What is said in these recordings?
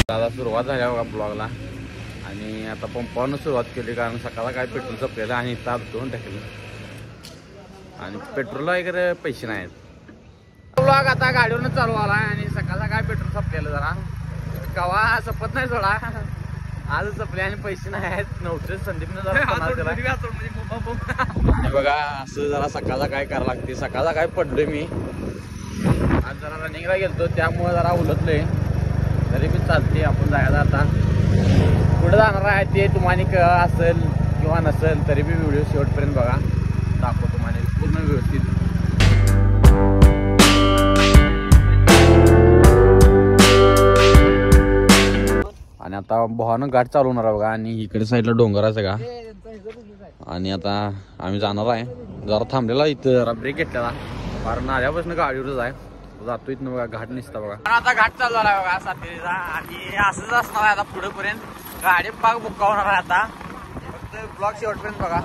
दादा सुरुवात झाली बघा ब्लॉगला आणि आता पंपावरनं सुरुवात केली कारण सकाळला काय पेट्रोल संपलेलं आणि ताप दोन टाकलं आणि पेट्रोलला वगैरे पैसे नाहीत. ब्लॉग आता गाडीवरनं चालू आला आणि सकाळला काय पेट्रोल संपलेलं जरा कवा संपत नाही सोडा आज संपले आणि पैसे नाही आहेत नव्हते. संदीपने जरा बघा असं जरा सकाळला काय करावं लागते. सकाळला काय पडलोय मी आज जरा रनिंगला गेलतो त्यामुळे जरा उलटलोय तरी बी चालते. आपण जायला आता पुढे जाणार आहे ते तुम्हाला असेल किंवा नसेल तरी बी व्हिडिओ शेवटपर्यंत बघा दाखवतो तुम्हाला पूर्ण व्यवस्थित. आणि आता भावानं घाट चालू होणार आहे बघा आणि इकडे साईडला डोंगर आहे सगळा आणि आता आम्ही जाणार आहे. जरा थांबलेला इथं जरा ब्रेक घेतलेला कारण आल्यापासून गाडीवरच आहे जातो इथनं बघा घाट निसता बघा. आता घाट चालू झाला बघा सातेरीचा आणि असंच असणार आहे आता पुढेपर्यंत गाडी पाक बुक्का होणार आहे आता फक्त ब्लॉग शेवटपर्यंत बघा.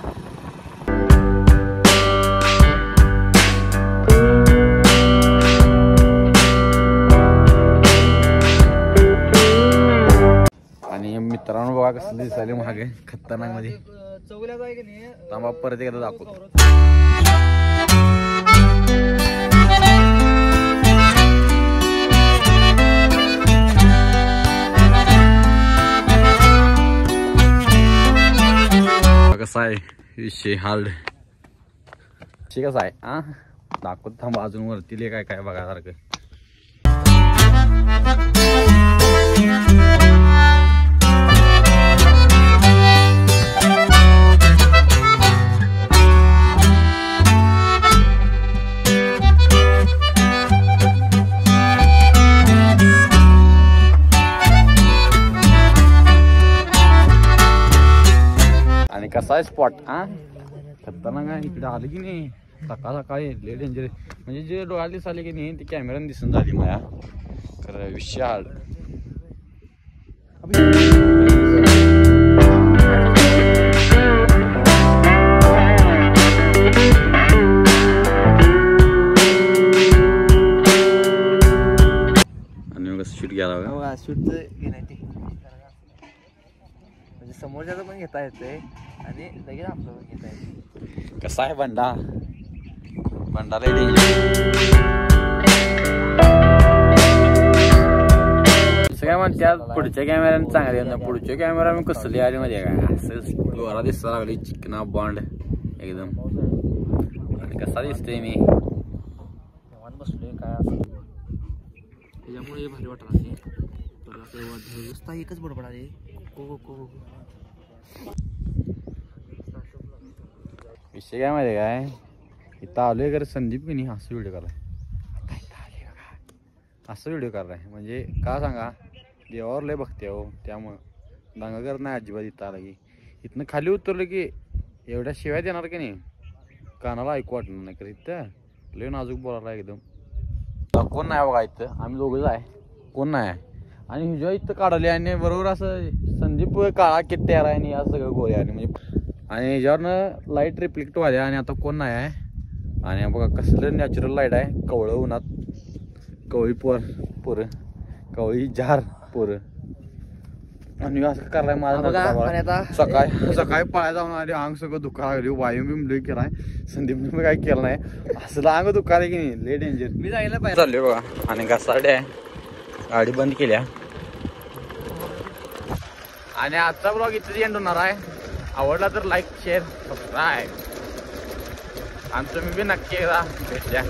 आणि मित्रांनो बघा कसं दिसायले महागे खतरनाक मध्ये थांबा परत एकदा दाखवतो. कसा आहे विषय हार्ड कसा आहे हा दाखवतो थांबा अजून वरती काय काय बघासारखं. आणि कसा आहे स्पॉट हा खतरनाक आहे. इकडे आलं की नाही सकाळ सकाळी लय डेंजर म्हणजे जे डोळ्याला दिसाले की नाही ते कॅमेऱ्याने दिसून झाली माझ्या तर विशाल. आणि मग शूट गेला बघा शूट घेण्याची म्हणजे समोरच्याचं पण घेता येते आणि लगेच आपलं पण घेता येते. कसा आहे बंडा बंडाला काय म्हणतात पुढच्या कॅमेऱ्याने चांगले ना पुढच्या कॅमेरा मी कसली आली मध्ये काय असं डोळा दिसता लागली चिकना बॉन्ड एकदम. आणि कसा दिसतोय मी बसलोय काय असं त्याच्यामुळे भारी वाटत एकच बडबड आली विषय काय माहिती काय इथं आलोय कर संदीप की नाही असं व्हिडिओ करायला असं व्हिडिओ करायला म्हणजे का सांगा देवावर लय बघते हो त्यामुळं दांगा करत नाही अजिबात. इथं आला की इथनं खाली उतरलं की एवढ्या शिवाय देणार की नाही कानाला ऐकू वाटणार नाही कर इथं लय नाजूक बोलायला एकदम. कोण नाही बघा इथं आम्ही दोघंच आहे कोण नाही आहे आणि हिजो इथं काढले आणि बरोबर असं संदीप काळा किट्टे आहे आणि असं सगळं गोळे आणि म्हणजे आणि ह्याच्यावरनं लाईट रिफ्लेक्ट व्हायला आणि आता कोण नाही आहे. आणि बघा कसलं नॅचरल लाईट आहे कवळं उन्हात कवळी पोरं कवळी जार पोरं आणि असं करायला माझा सकाळी पाया जाऊन आली अंग सगळं दुखायला लागली वायू बिम लई केलाय संदीपने काय केलं नाही असं अंग दुखायला की नाही लय डेंजर. मी जायला पाहिजे चालले बघा आणि घसारडे आहे गाडी बंद केल्या आणि आजचा ब्लॉग इथं एंड होणार आहे. आवडला तर लाईक शेअर सबस्क्राईब आणि तुम्ही बी नक्की एकदा भेट द्या.